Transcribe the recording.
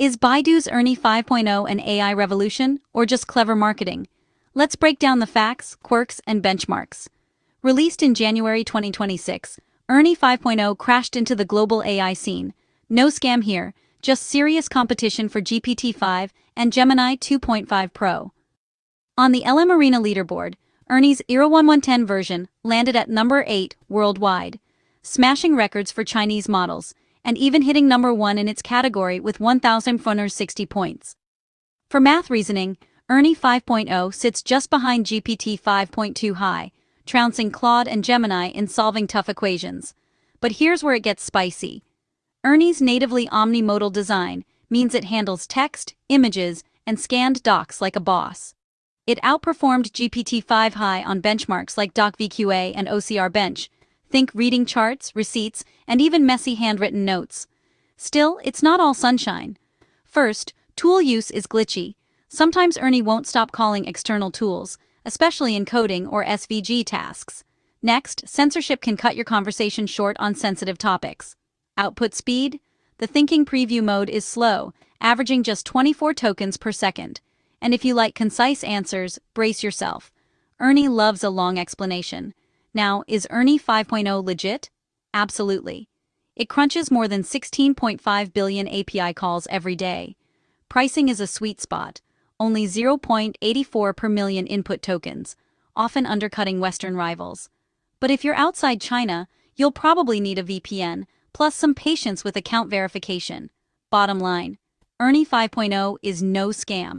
Is Baidu's Ernie 5.0 an AI revolution, or just clever marketing? Let's break down the facts, quirks, and benchmarks. Released in January 2026, Ernie 5.0 crashed into the global AI scene. No scam here, just serious competition for GPT-5 and Gemini 2.5 Pro. On the LM Arena leaderboard, Ernie's 1110 version landed at number 8 worldwide, smashing records for Chinese models, and even hitting number 1 in its category with 1,460 points. For math reasoning, Ernie 5.0 sits just behind GPT 5.2 high, trouncing Claude and Gemini in solving tough equations. But here's where it gets spicy. Ernie's natively omnimodal design means it handles text, images, and scanned docs like a boss. It outperformed GPT-5 high on benchmarks like DocVQA and OCR Bench. Think reading charts, receipts, and even messy handwritten notes. Still, it's not all sunshine. First, tool use is glitchy. Sometimes Ernie won't stop calling external tools, especially in coding or SVG tasks. Next, censorship can cut your conversation short on sensitive topics. Output speed? The thinking preview mode is slow, averaging just 24 tokens per second. And if you like concise answers, brace yourself. Ernie loves a long explanation. Now, is Ernie 5.0 legit? Absolutely. It crunches more than 16.5 billion API calls every day. Pricing is a sweet spot, only 0.84 per million input tokens, often undercutting Western rivals. But if you're outside China, you'll probably need a VPN, plus some patience with account verification. Bottom line, Ernie 5.0 is no scam.